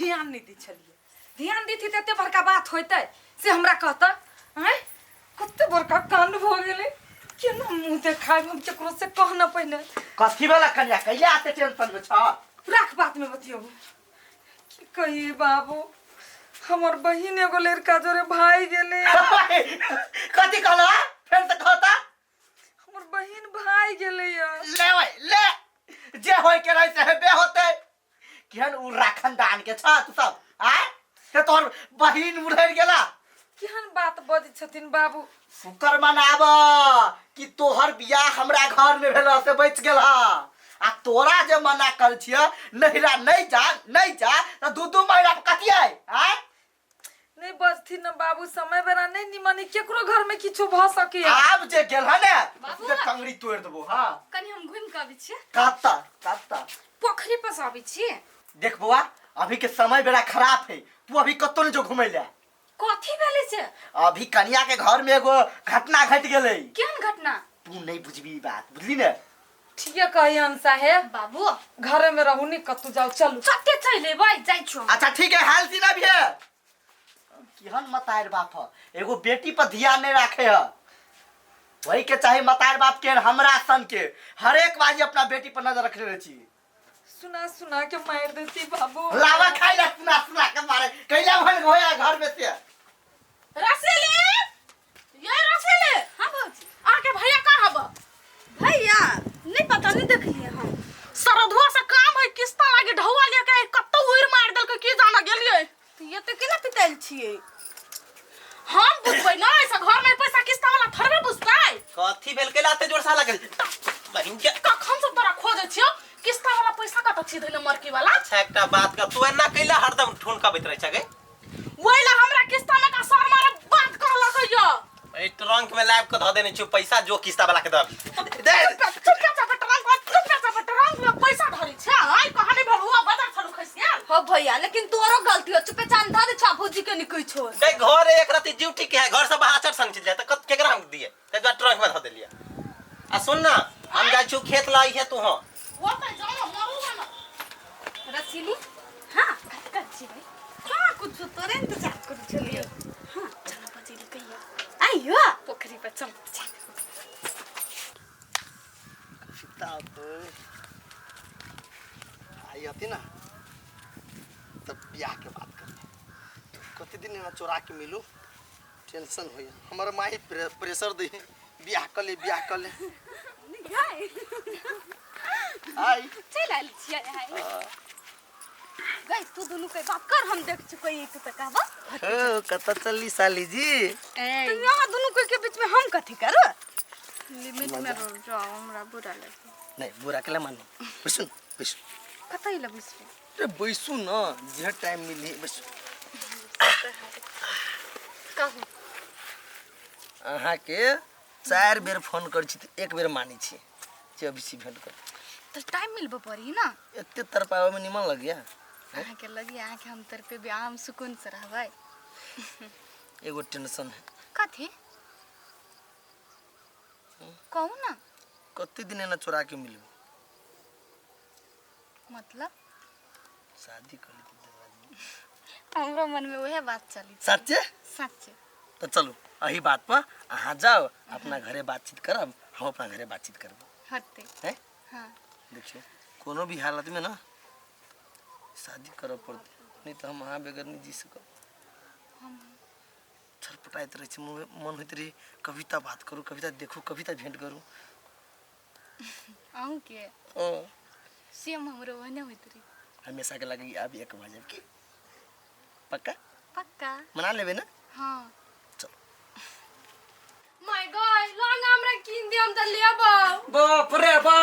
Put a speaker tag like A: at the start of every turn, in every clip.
A: ध्यान नहीं दी छलिए। ध्यान दी थी तो एते बड़का बात होते से हमरा कहता हैं कते बड़का कांड भ गेले केना मुंह देखाय हम केकरो से कह न पहिने।
B: कथी वाला कन्या कहिया आते टेंशन में छ
A: राख बात में बतियो की कही बाबू हमर बहिन एगो लड़का जोरे भाई गेले।
B: कथी कहला फिर से कहता
A: हमर बहिन भाई गेले
B: ले ओए ले जे होय के रही से हेबे होते केहन उ राखन दान के छ तू सब आ से तोर बहिन उड़र गेला
A: केहन बात बजै छथिन बाबू।
B: शुक्र मनाब कि तोहर बियाह हमरा घर में भेला से बच गेला आ तोरा जे मना कर छिय नहिरा नहीं जा त दू महीना कथी है आ
A: नहीं बजथी न बाबू समय बेरा नहीं निमनी केकरो घर में किछो भ सके।
B: आब जे गेल ह ने से टंगड़ी तोड़ देबो। हां
A: कनी हम घुम के आबै छियै
B: कत्ता
A: पोखरी पर आबै छियै।
B: देख बउआ अभी के समय बेरा खराब है तू अभी कत्तो न जो घुमै ले।
A: कथी भेले से
B: अभी कन्या के घर में एगो घटना घट गेलै।
A: केहन घटना
B: तू नहीं बुझबी बात बुझली ने।
A: ठीक है कहन साहेब
C: बाबू
A: घर में रहू नहीं कतु जाओ चलू
C: सत्य चले भाई जाई छो।
B: अच्छा ठीक है हाल सीना भी है केहन मतायर बाप ह एगो बेटी पर ध्यान नहीं रखे है वही के चाहे मतायर बाप के हमरा सन के हर एक बाजी अपना बेटी पर नजर रखले रही छी।
A: सुना के मार देती बाबू।
B: लावा खाई ला सुना के मारे कैला भन होया घर में से
C: रसेले ये रसेले हां बाबूजी आके भैया का हब भैया नहीं पता नहीं देख लिए हम सरधुआ से काम है किस्ता लागे ढौआ लेके कत्तो उड़ मार देल के की जाना गेलिए तो ये तो केना पितैल छिए हम बुझबै ना ऐसा घर में पैसा किस्ता वाला थरबे बुझतै
B: कथी भेल के लाते जोर सा लगल बहिन के
C: कखन से तोरा खोजे छियो किस्ता वाला पैसा कत छी धइले मरकी वाला।
D: अच्छा एकटा बात का तू एना कैला हरदम ठुनका बैठ रह छगे
C: ओइला हमरा किस्ता में का सर मारे बात करला कहियो
D: ए ट्रंक में लाइव के ध देने छु पैसा जो किस्ता वाला के दब
C: दे चुपचाप ट्रंक में पैसा धरी छ आई कहानी भलुआ बाजार छलु खसिया हो भैया लेकिन तोरो गलती हो चुपे चांद ध दे छ भौजी के निकई छो
D: बे घर एक राती ड्यूटी के है घर से बाहर संग चल जाए त केकरा हम दिए ते जा ट्रंक में ध देलिया। आ सुन ना हम जाय छु खेत लाई है तू हो
C: वो पे जाओ मरूगा ना रसीली हां कच्ची भाई क्या कुछ तोरे इंतजार कर चलिए हां चलो बजेली कहियो आइयो पोखरी पे चल
B: तब आई आती ना तब ब्याह के बात करते कति दिन ना चोरा के मिलू टेंशन होई हमर माई प्रेशर दे ब्याह कर ले आई
C: चल आइल छियै आई गाइस तू दोनों के बात कर हम देख चुके एक पे कहबा
B: ओ कत चली साली जी
C: ए यहां दोनों के बीच में हम कथि कर लिमिट में रह जाओ हमरा बुरा लगे
B: नहीं बुरा केला मानो बैसु
C: कतई ल बिसरे
B: रे बैसु न जे टाइम मिली बैसु
C: कहू
B: अहाँ के 4 बेर फोन कर छी त एक बेर मानी छी जे अभी सी भेंट कर
C: तो टाइम मिलबो पड़ी ना
B: एते तरपावे में निमन लग गया
C: आहाँ के लगी आहाँ के हम तर पे भी आम सुकून से रहबै
B: एगो टेंशन है
C: कथि कहू ना
B: कति दिन ना चोरा के मिलबो
C: मतलब
B: शादी कर ली
C: हमरा मन में वह बात चली
B: सच्चे
C: सच्चे
B: तो चलो अही बात पर अहाँ जाओ अपना घरे बातचीत करब हम अपना घरे बातचीत करब
C: हटते
B: हैं
C: हां
B: देखिए कोनो भी हालत में ना शादी करब पड़ते नहीं तो हम वहाँ बगैर नहीं जी सकब छटपटाइत रहे मन होइत रही कविता बात करूँ कविता देखूँ कविता भेंट करूँ
C: आऊं के
B: ओ
C: सेम हमरो वने होइत रही
B: हमेशा के लगे अब एक बजे की पक्का
C: पक्का
B: मना लेबे ना
C: हां
B: चलो
C: माय गॉड लहंगा हमरा किन दे हम त लेबो
A: बाप रे बा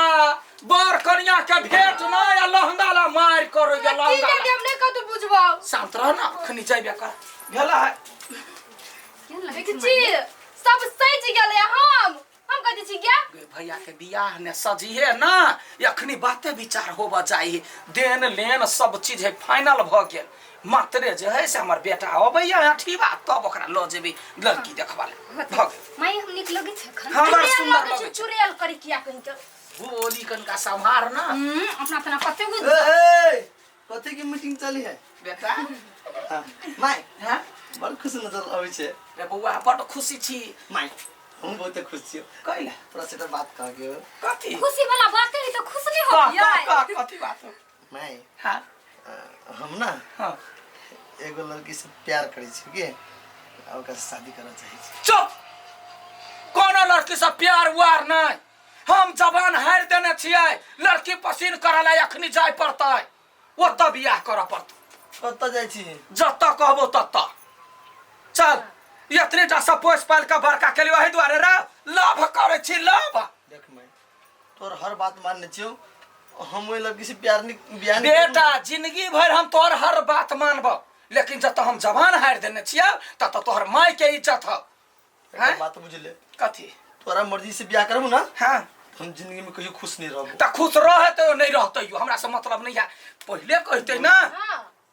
A: बर कन्या के भेंट ना या लहंगा ला मार करो या लहंगा
C: किन दे हम नहीं कत बुझबो
A: शांत रह ना खनी जाइबे कर भेला है
C: केन लगे छी सब सही गेले हम कथि छी क्या
A: भैया के बियाह ने सजिए ना अखनी बाते विचार होबा चाहिए देन लेन सब चीज है फाइनल भ गेल मात्रे जे है से हमर बेटा अबैया अठी बात तब ओकरा ल जेबी लड़की देखबा ले भग
C: माई हम निक लगे छ खन
A: हमर सुंदर लगे छ
C: चुड़ैल करी किया कहि त
A: बोली कनका संभार ना
C: अपना अपना कते गो
B: ए कथी की मीटिंग चली है
A: बेटा
B: हाँ, माय
A: हाँ
B: बड़ खुश नजर आबै छै
A: रे बउआ बड़ खुशी छी
B: माय हम बहुत खुश छियो
A: कैला
B: तोरा से बात कह के
A: कथी
C: खुशी वाला बात है तो खुश नहीं हो
A: कथी बात हो
B: माय
A: हाँ
B: हम ना
A: हाँ
B: एगो लड़की से प्यार करै छी के आ ओकर शादी करना चाहे छी
A: चुप कोनो लड़की से प्यार उआर नहीं हम जवान हार देने छियै लड़की पसीन करे ला अखनी जाय पड़तै ओतऽ बियाह करऽ पड़तै
B: कतऽ जाइ छी
A: जतऽ कहबो ततऽ चल इतने टा सब पोस पाल के बड़का केलियो एहि दुआरे रे लाभ करे छी लाभ
B: देख मैं तोर हर बात मानने छियो हम ओइ लड़की से प्यार नहीं बयान
A: बेटा जिंदगी भर हम तोहर हर बात मानबो लेकिन जब हम जवान हार देने छियै तब तोहर माय के इज्जत हो हैं
B: बात बुझले
A: कथी
B: तोरा मर्जी से ब्याह करबो ना
A: हाँ
B: हम जिंदगी में कहियो खुश नहीं रहबो
A: त खुश रहे तो नहीं रहते हमरा से मतलब नहीं है पहले कहते ना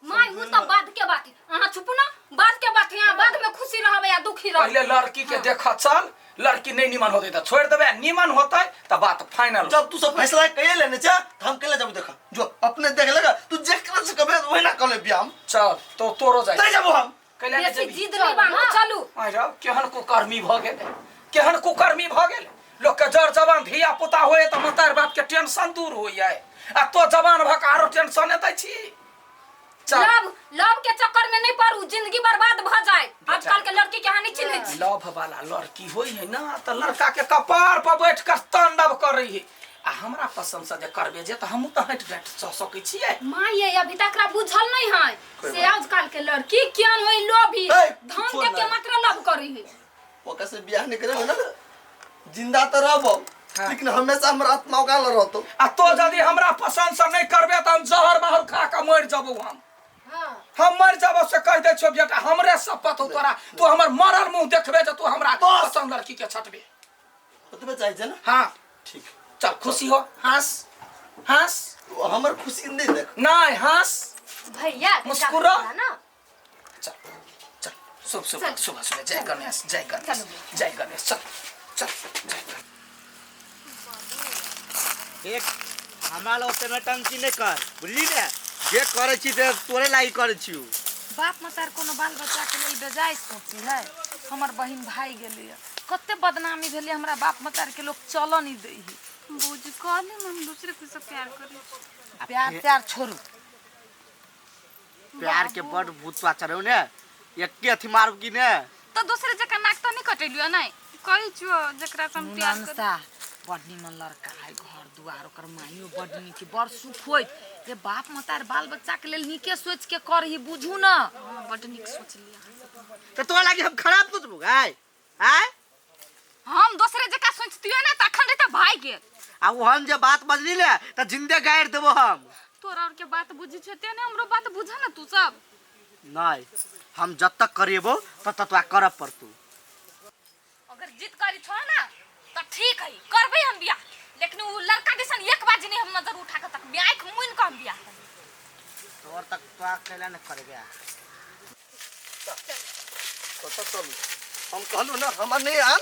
C: माय हूं तो बाद के बात अहाँ चुप ना बाद के बात यहाँ बाद में खुशी रहबे या दुखी रहबे
A: पहले लड़की के देखा चल लड़की नहीं निमन होते तो छोड़ देबे निमन होते तो बात फाइनल
B: जब तू सब फैसला कइए लेने छ त हम केला जब देखा जो अपने देख लेगा तू जेकरा से कबे वही ना कले ब्याह हम
A: चल तो तोरो जाय
B: तै जब हम
A: कैला
C: बेसी
A: जेबी
C: जिद नहीं बांधो चलू
A: आइ रे केहन कुकर्मी भ गेल केहन कुकर्मी भ गेल लोग के जर जवान धिया पुता होए त मतार बाप के टेंशन दूर होइए आ तो जवान भक आरो टेंशन एतै छी चल
C: लव के चक्कर में नहीं पड़ू जिंदगी बर्बाद भ जाए आजकल के लड़की के हानि चिन्ह छी
A: लव वाला लड़की होई है ना त लड़का के कपार पर बैठ कर तांडव कर रही है आ हमरा पसंद से जे करबे जे त हम त हट बैठ सकै छियै
C: माँ ये अभी तक बुझल नहीं है से आजकल के लड़की क्या होई लोभी
B: ए,
C: धन
B: छोड़
C: के
B: ना।
C: मात्र लव करी है
B: ओका से ब्याह नहीं करे ना जिंदा त रहबो
A: हाँ।
B: लेकिन हमेशा हमरा आत्मा उगाल रहतो
A: आ तो यदि हमरा पसंद से नहीं करबे त हम जहर महर खा के मर जबो हम मर जबो से कह दे छो बेटा हमरे शपथ हो तोरा तू हमर मरल मुंह देखबे जे तू हमरा पसंद लड़की के छटबे
B: ओतबे चाहि छै ना
A: हां
B: ठीक
A: चल खुशी हो हंस हंस
B: हमर खुशी नहीं देख
A: नहीं हंस
C: भैया
A: मुस्कुरा।
C: ना
A: चल चल शुभ शुभ शुभ शुभ जय गणेश जय गणेश जय गणेश चल चल जय गणेश
B: एक हमरा लो तेना टंकी नहीं कर बुझली ने जे करे छी ते तोरे लागी करे छी
E: बाप मतार कोनो बाल बच्चा के लेल बेजाय सोची है हमर बहिन भाई गेली कते बदनामी भेली हमरा बाप मतार के लोग चलो नहीं दे ही
C: बूझ कहले हम दूसरे के से प्यार करी
E: प्यार प्यार छोड़ू
B: प्यार के बड़ भूतवा चढ़ौ ने एके अथी मारू की ने
C: तो दूसरे जगह नाक तो नहीं कटेलियो नहीं कहि छु जकरा से हम प्यार कर
E: मुनानसा बड़ निमन लड़का है घर दुआर ओकर माइयो बड़ नीक बड़ सुख होय ये बाप मतार बाल बच्चा के लेल नीके सोच के करही बुझू ना
C: बड़ निक सोच लिया
B: तो तोरा लागी हम खराब सोचबो गाय हैं
C: हम दूसरे जगह सोचतियो ना तखन रे भाई के
B: आ ओहन जे बात बजली ले त जिंदे गाड़ देबो हम
C: तोरा और के बात बुझी छते ना हमरो बात बुझा ना तू सब
B: नहीं हम जब तक करेबो तब तक करब पड़तू
C: अगर जिद करी छोड़ ना तो ठीक है करबे हम बियाह लेकिन वो लड़का जैसन एक बार नहीं हम नजर उठा के तक बियाह के मुइन का हम बियाह
B: तोर तक तो अकेला न करबे तो चलू हम कहलू ना हमर नहीं आन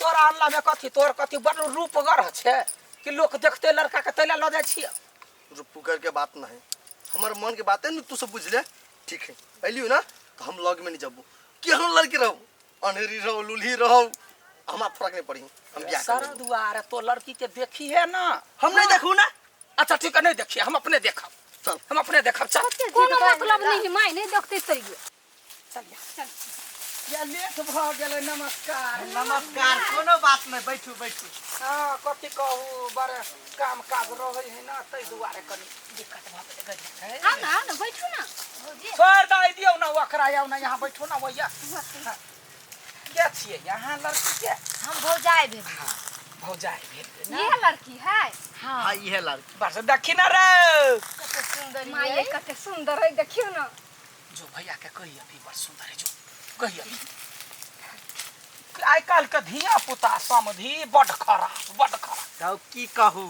A: तोरा अल्लाह में कथी तोर कथी बड़ रूपगर छे कि लोग देखते लड़का के तैला ल जाय छी
B: रुपुकर के बात नहीं हमर मन के बात है न तू सब बुझ ले ठीक है अलियो ना तो हम लग में नहीं जबो केहन लड़की रहो अनहेरी रहो लुल्ही रहो हमरा फर्क नहीं पड़ी हम बियाह
A: सारा
B: कर
A: दुआर तो लड़की के देखी है ना
B: हम नहीं देखू ना
A: अच्छा ठीक है नहीं देखिए हम अपने देखब
B: चल
A: हम अपने देखब चल
C: कोनो मतलब नहीं माय नहीं देखते तई
A: चलिए चल या लेट भ गेलै नमस्कार
B: नमस्कार कोनो बात नहीं बैठू बैठू
A: हां कथी कहू बड़े काम काज रहै है ना तै दुआरे कनी दिक्कत भ गेलै गजब है
C: ना बैठू ना
A: छोड़ दे दियो ना ओकरा आउ ना यहाँ बैठो ना भैया क्या छिए यहाँ लड़की के
E: हम भौजाई भेल
A: भौजाई भेल
C: ये लड़की है
B: हां ये लड़की
A: बस देखी ना रे
E: कते सुंदर
C: माय ये कते सुंदर है देखियो ना
A: जो भैया के कही अभी बड़ सुंदर है जो कही अभी आइ काल के धिया पुता समधी बड़ खराब
B: तो की कहू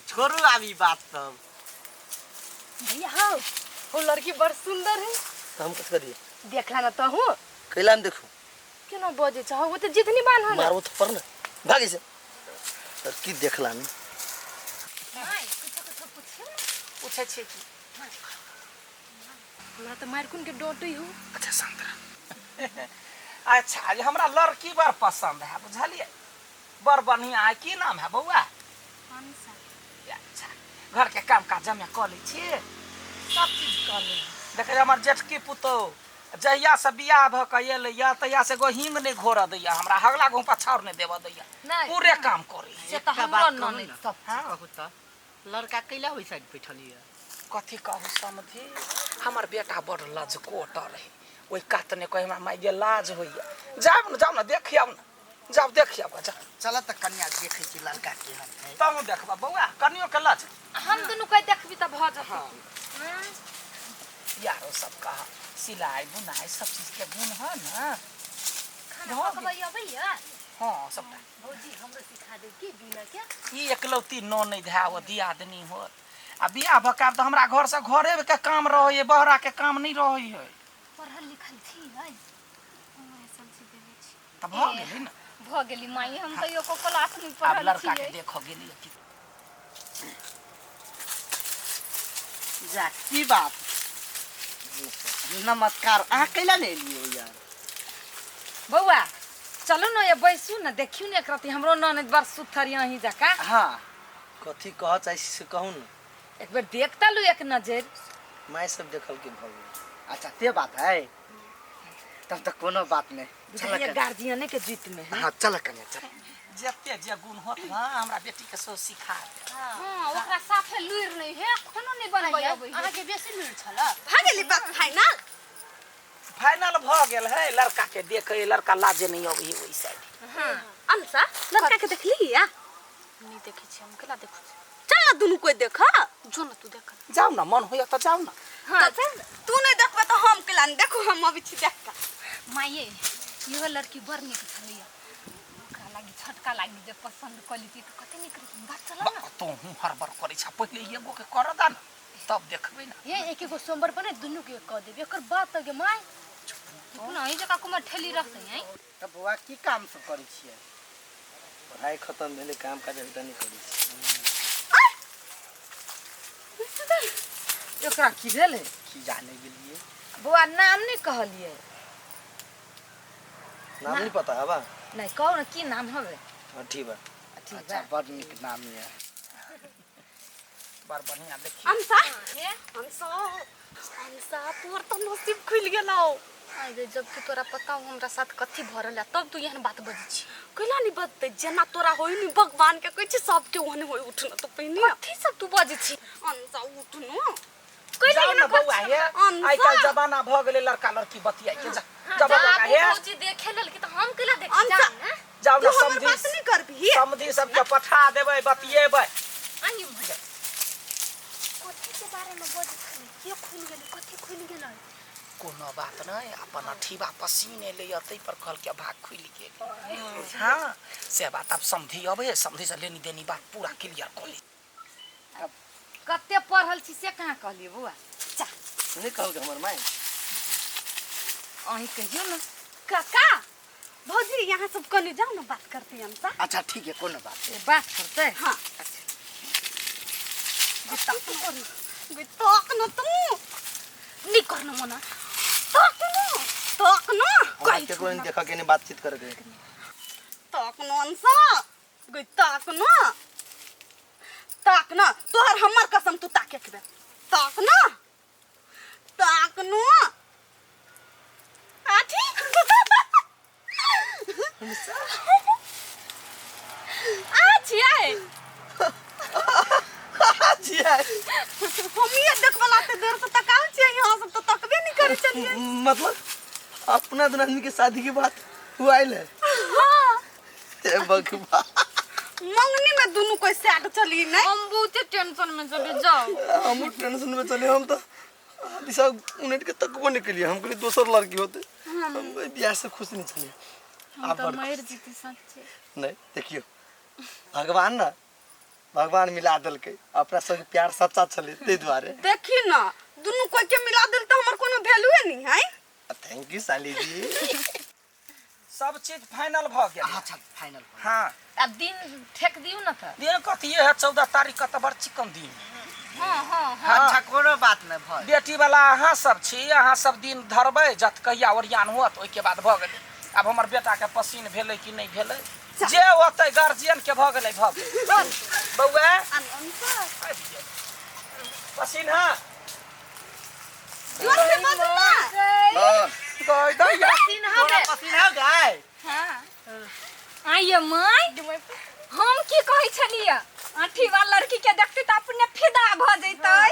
B: छोड़ू अभी बात सब
C: भैया हाँ वो लड़की बड़ सुंदर है
B: तो हम कस करिए
C: देखला ना तो हूँ
B: कैला में देखू
C: क्यों बजे चाहो वो तो जितनी बान हो
B: मारो तो पर ना भागे से सर की देखला में
E: पूछे छी कि
C: हमरा तो मारकुन के डोटी हो।
A: अच्छा संतरा अच्छा ये हमरा लड़की बड़ पसंद है बुझलिए बड़ बढ़िया है की नाम है बउआ अच्छा घर के काम काज में कऽ लै छी
E: सब चीज कर ले
A: देखे हमर जेठकी पुतौह जहिया से बियाह भ के एलैया तहिया से एगो हिंग नहीं घोर दैया हमरा हगला गहूँ पछाड़ नहीं देव दैया
E: नहीं।
A: पूरे काम करी
E: से तो हमरो ननद सब
B: कहू तो लड़का कैला ओइ साइड बैठल है
A: कथी कहू समझी हमर बेटा बड़ लजकोट रहे ओहि कात ने कहे हमरा माय गे लाज होइया जाओ ना देखियौ ना जाओ देखियौ जा
B: चल त कन्या देखे छी लड़का केहन है
A: तब देखबा बउआ कनियो के लाज
E: हम दुनू कोई देखबी त भ जत
A: यारो सब कहा सिलाई बुनाई सब चीज के गुण है ना
E: खाना पकबै अबैया
A: हाँ सबटा
E: भौजी हमरो सिखा दे की बिना के
A: ई एकलौती नो नहीं धाव दियादनी होत आ बियाह भकाब तो हमरा घर से घरे के काम रहे बहरा के काम नहीं रहे है
E: पढ़ल लिखल छी है हमरा समझ देबे छी
A: तब भ गेलै ना
E: भ गेली माई हम त एको क्लास में
A: अब
E: पढ़ल
A: लड़का के
E: छी
A: देखो गेली की
B: जा की बात नमस्कार अहाँ कैला नहीं लिए यार
E: बौआ चलो न ये बैसू न देखियो न एक रति हमरो ननद बड़ सुथर यही जका
B: हाँ कथी कह चाहे से कहू न
E: एक बेर देखता लू एक नजर
B: मैं सब देखल के भग अच्छा ते बात है तब तक कोनो बात नहीं
E: ये गार्जियन के जीत में है
B: हाँ चल कन्या चल
A: जते जे गुण होत ना हमरा बेटी के सो सिखा दे
E: हां ओकरा साथे लुइर नहीं है कोनो नहीं बनबै अबै
C: अहाँ के बेसी लुर छला भागेली बात फाइनल
A: फाइनल भ गेल है लड़का के देखे लड़का लाजे नहीं अबै ओइ साइड
C: हां अंसा लड़का के देखली या नहीं देखे छी हम केला देखू चल ना दुनु कोई देखा जो ना तू देख
A: जाओ ना मन होया तो जाओ ना
C: हां तू नहीं देखबे तो हम केला नहीं देखो हम अभी छी देख का
E: माये यो लड़की बड़ निक छलिया ओकरा लागि छटका लागि जे पसंद कलिती त कते निक रही बात चल ना
A: तो हूं हरबर करे छ पहले एगो के कर दा ना तब देखबे ना
E: ये एक एगो सोमवार पर दुनु के कह देबे एकर बात के माय पुना ही जका कुमार ठेली रखते हैं
B: तब बुआ की काम सब करै छियै पढ़ाई खत्म भेले काम काज अभी नहीं करै छी
E: एकरा की भेले
B: की जाने गेलिए
E: बुआ नाम नहीं कहलिए
B: नाम नहीं पता है बा
E: नहीं कहो ना की नाम हवे
B: ठीक बा
E: ठीक
B: अच्छा
E: बा
B: बड़ निक नाम है
A: बार बढ़िया देखिए
C: अंसा अंसा तोर तो नसीब खुल गेलौ
E: अरे जब कि तोरा पता हो हमरा साथ कथी भरल है तब तू यहन बात बजी छी
C: कैला नहीं बतते जना तोरा होई नहीं भगवान के कहै छी सबके ओहने होई उठना तो पहिने
E: कथी सब तू बजी छी
C: अंसा उठनो
A: जाओ ना बउआ हे आई काल जमाना भ गेले लड़का लड़की बतिया के जा जब बउआ हे
E: भौजी देखे लेल कि त हम केला देख
C: अंसा
A: जाओ ना
C: तू हमर
A: समझी
C: बात नहीं करबी
A: समझी सबके पठा देबै बतिएबै
E: आई भैया
C: कथी के बारे में बजत छी के खुल गेलै कथी खुल गेलै
A: कोनो बात नहीं अपन अठीबा पसीने ले अतै पर कल के भाग खुल गेल हां से बात अब समझी अबे समझी से लेनी देनी बात पूरा क्लियर कर ली
E: कते पढ़ल छी से कहां कहलिए बुआ
B: नहीं कहल के हमर माय
E: अही कहियो ना
C: काका भौजी यहाँ सब कने जाओ ना बात करते हैं अंसा
B: अच्छा ठीक है कोनो बात
E: ये बात करते
C: हाँ तक न तू नहीं करना मना तक न
B: हम के कोई देखा के नहीं बातचीत कर के
C: तक न अंसा गई तक न तोहर हमर कसम तू ताके के तक न आठी आठी आए
B: जी है
C: हम ये देखबला ते देर से तकाउ छियै यहाँ सब तो तकबे नहीं करे चलिए
B: मतलब अपना दोनों आदमी के शादी की बात हुआ है
C: हां
B: ए बकवा
C: मंगनी में दोनों कोई सेट चली नहीं
E: हम बहुत टेंशन में चले जाओ
B: हम टेंशन में चले हम तो दिशा उन्हें के तकबो नहीं के लिए हम के दूसर लड़की होते हम बियाह से खुश नहीं चले
E: हम तो मर जीती सच्चे
B: नहीं देखियो भगवान मिला दल के अपना सब प्यार सच्चा चले ते द्वारे
C: देखी ना दोनों कोई के मिला दिल तो हमर कोनो वैल्यू नहीं है
B: थैंक यू साली जी
A: सब चीज फाइनल भ गेल
B: अच्छा फाइनल
A: हां
E: अब दिन ठेक दियो ना था
A: दिन कथी है 14 तारीख का तो बड़ चिकन दिन
E: हाँ हाँ हाँ
B: अच्छा कोनो बात नहीं भऽ
A: बेटी वाला अहाँ सब छी, अहाँ सब दिन धरबै जत कहिया ओरियान होत ओहि के बाद भऽ गेलै। अब हमर बेटा के पसीन भेलै कि नहीं भेलै, जे होतै गार्जियन के भऽ गेलै भऽ गेलै। बौआ पसीन है
C: जोर से बोल ना।
A: गई दैया
B: तोरा पसीना हो गए।
E: हाँ आइए माय हम की कहै छलिए आठी वाला लड़की के देखते त अपने फिदा भ जैतै।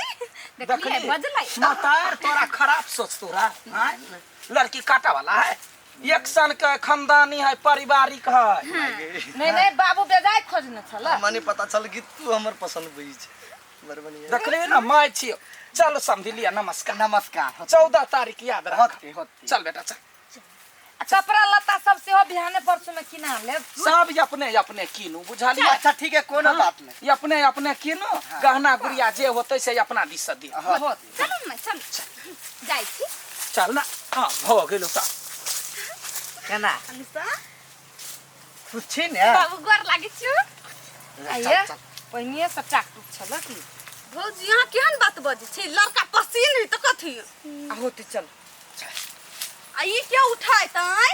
E: देखलिए बजलै
A: मतार तोरा खराब सोच तोरा हैं? लड़की काटा वाला है, एक सन के खानदानी है, पारिवारिक है।
E: नहीं नहीं बाबू बेजाय खोजने छला।
B: मने पता चल कि तू हमर पसंद बुझी छै हमर बनिया।
A: देखली ना माय छियो। चल समझ लिया। नमस्कार।
B: नमस्कार।
A: 14 तारीख याद रख।
B: होते
A: चल बेटा चल।
E: कपड़ा लत्ता सब से हो बिहाने परसों में किना ले।
A: सब अपने अपने कीनू बुझलिए।
B: अच्छा ठीक है कोनो बात नहीं।
A: अपने अपने कीनू, गहना गुड़िया जे होते से अपना दिस से दिया।
C: चलो ना चल जाई छी।
A: चल ना। हां हो गेलो त
B: केना
C: अनिसा
B: खुश छी ने।
C: बाबू गोर लागे छु।
E: आइए पहिनिए से टाकटुक छला की
C: भौजी यहाँ केहन बात बजे छी, लड़का पसीन है त कथी
E: आ होते चल।
C: आ ई क्या उठाए तै